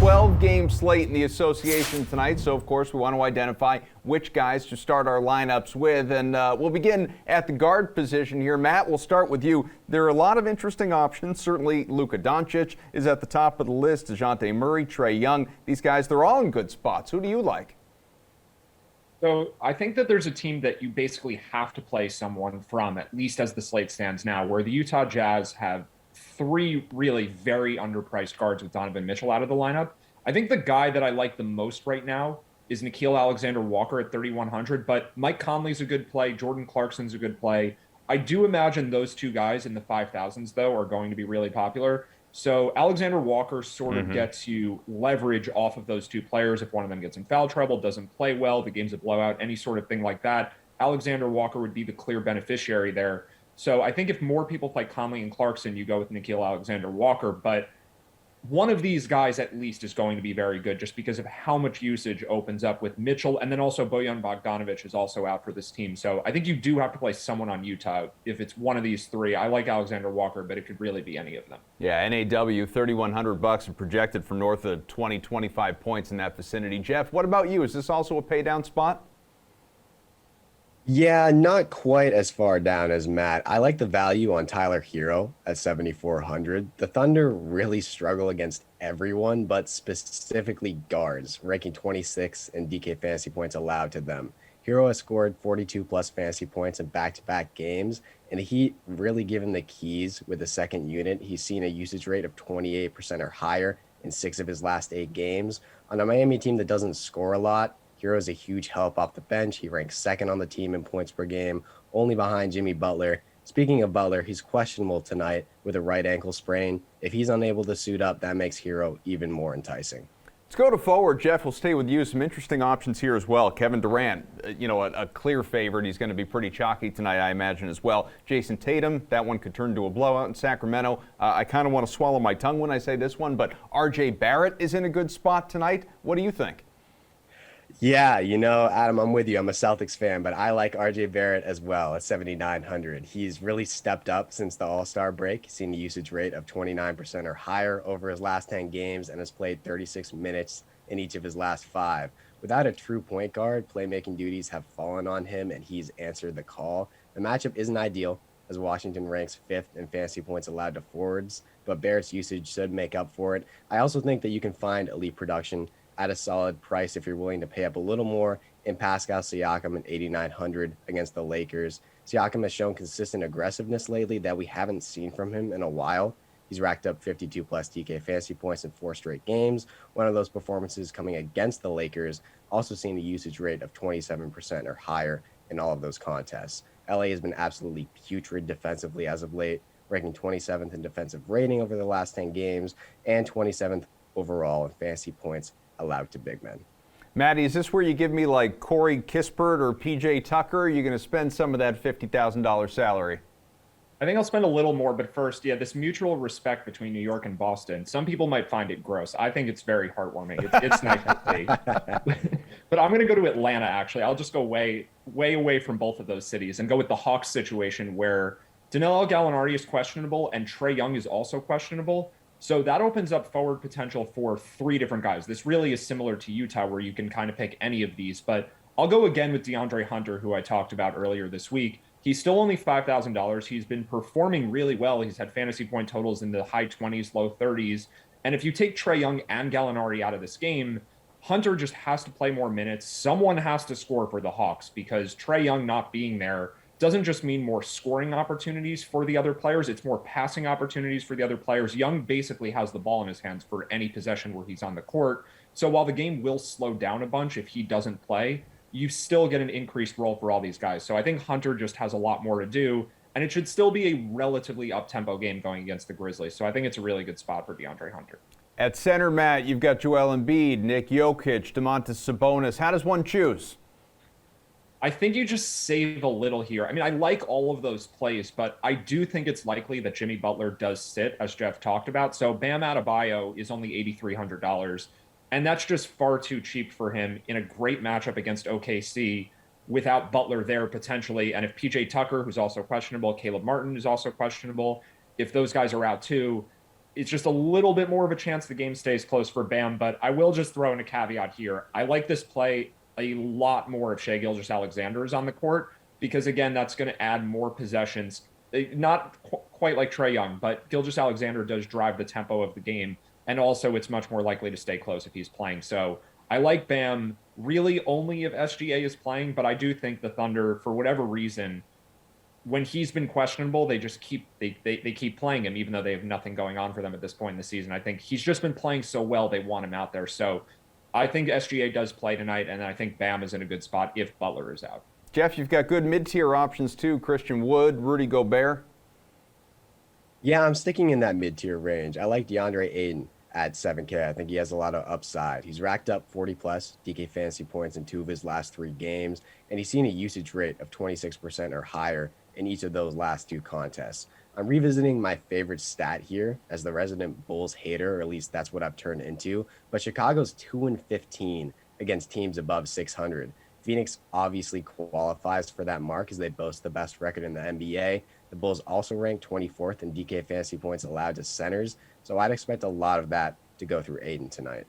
12-game slate in the association tonight, so of course we want to identify which guys to start our lineups with, and we'll begin at the guard position here. Matt, we'll start with you. There are a lot of interesting options. Certainly Luka Doncic is at the top of the list, DeJounte Murray, Trae Young. These guys, they're all in good spots. Who do you like? So I think that there's a team that you basically have to play someone from, at least as the slate stands now, where the Utah Jazz have three really very underpriced guards with Donovan Mitchell out of the lineup. I think the guy that I like the most right now is Nickeil Alexander-Walker at 3,100, but Mike Conley's a good play. Jordan Clarkson's a good play. I do imagine those two guys in the 5,000s, though, are going to be really popular. So Alexander Walker sort of gets you leverage off of those two players. If one of them gets in foul trouble, doesn't play well, the game's a blowout, any sort of thing like that, Alexander Walker would be the clear beneficiary there. So I think if more people play Conley and Clarkson, you go with Nickeil Alexander-Walker. But one of these guys at least is going to be very good just because of how much usage opens up with Mitchell. And then also Bojan Bogdanovic is also out for this team. So I think you do have to play someone on Utah if it's one of these three. I like Alexander Walker, but it could really be any of them. Yeah, NAW, $3,100 and projected for north of 20, 25 points in that vicinity. Jeff, what about you? Is this also a pay down spot? Yeah, not quite as far down as Matt. I like the value on Tyler Herro at 7,400. The Thunder really struggle against everyone, but specifically guards, ranking 26 in DK fantasy points allowed to them. Herro has scored 42 plus fantasy points in back-to-back games, and he really given the keys with the second unit. He's seen a usage rate of 28% or higher in 6 of his last 8 games. On a Miami team that doesn't score a lot, Herro is a huge help off the bench. He ranks second on the team in points per game, only behind Jimmy Butler. Speaking of Butler, he's questionable tonight with a right ankle sprain. If he's unable to suit up, that makes Herro even more enticing. Let's go to forward. Jeff, we'll stay with you. Some interesting options here as well. Kevin Durant, a clear favorite. He's going to be pretty chalky tonight, I imagine, as well. Jason Tatum, that one could turn into a blowout in Sacramento. I kind of want to swallow my tongue when I say this one, but R.J. Barrett is in a good spot tonight. What do you think? Yeah, Adam, I'm with you. I'm a Celtics fan, but I like RJ Barrett as well at 7,900. He's really stepped up since the All-Star break, seen a usage rate of 29% or higher over his last 10 games, and has played 36 minutes in each of his last 5. Without a true point guard, playmaking duties have fallen on him, and he's answered the call. The matchup isn't ideal, as Washington ranks 5th in fantasy points allowed to forwards, but Barrett's usage should make up for it. I also think that you can find elite production at a solid price if you're willing to pay up a little more in Pascal Siakam at 8,900 against the Lakers. Siakam has shown consistent aggressiveness lately that we haven't seen from him in a while. He's racked up 52 plus TK fantasy points in 4 straight games. One of those performances coming against the Lakers, also seeing a usage rate of 27% or higher in all of those contests. LA has been absolutely putrid defensively as of late, ranking 27th in defensive rating over the last 10 games and 27th overall in fantasy points allowed to big men. Maddie, is this where you give me like Corey Kispert or PJ Tucker? Or are you going to spend some of that $50,000 salary? I think I'll spend a little more, but first, this mutual respect between New York and Boston. Some people might find it gross. I think it's very heartwarming. It's nice to see. But I'm going to go to Atlanta, actually. I'll just go way away from both of those cities and go with the Hawks situation where Danilo Gallinari is questionable and Trae Young is also questionable. So that opens up forward potential for 3 different guys. This really is similar to Utah where you can kind of pick any of these, but I'll go again with DeAndre Hunter, who I talked about earlier this week. He's still only $5,000. He's been performing really well. He's had fantasy point totals in the high 20s, low 30s. And if you take Trae Young and Gallinari out of this game, Hunter just has to play more minutes. Someone has to score for the Hawks because Trae Young not being there doesn't just mean more scoring opportunities for the other players. It's more passing opportunities for the other players. Young basically has the ball in his hands for any possession where he's on the court. So while the game will slow down a bunch if he doesn't play, you still get an increased role for all these guys. So I think Hunter just has a lot more to do, and it should still be a relatively up-tempo game going against the Grizzlies. So I think it's a really good spot for DeAndre Hunter. At center, Matt, you've got Joel Embiid, Nick Jokic, Domantas Sabonis. How does one choose? I think you just save a little here. I mean, I like all of those plays, but I do think it's likely that Jimmy Butler does sit, as Jeff talked about. So Bam Adebayo is only $8,300, and that's just far too cheap for him in a great matchup against OKC without Butler there potentially. And if PJ Tucker, who's also questionable, Caleb Martin is also questionable, if those guys are out too, it's just a little bit more of a chance the game stays close for Bam. But I will just throw in a caveat here. I like this play a lot more if Shai Gilgeous-Alexander is on the court, because again, that's going to add more possessions. Not quite like Trae Young, but Gilgeous-Alexander does drive the tempo of the game. And also it's much more likely to stay close if he's playing. So I like Bam really only if SGA is playing, but I do think the Thunder, for whatever reason, when he's been questionable, they just keep playing him, even though they have nothing going on for them at this point in the season. I think he's just been playing so well, they want him out there. So I think SGA does play tonight, and I think Bam is in a good spot if Butler is out. Jeff, you've got good mid-tier options too. Christian Wood, Rudy Gobert. Yeah, I'm sticking in that mid-tier range. I like DeAndre Ayton at 7K. I think he has a lot of upside. He's racked up 40-plus DK fantasy points in 2 of his last 3 games, and he's seen a usage rate of 26% or higher in each of those last 2 contests. I'm revisiting my favorite stat here as the resident Bulls hater, or at least that's what I've turned into, but Chicago's 2-15 against teams above 600. Phoenix obviously qualifies for that mark as they boast the best record in the NBA. The Bulls also rank 24th in DK fantasy points allowed to centers, so I'd expect a lot of that to go through Ayton tonight.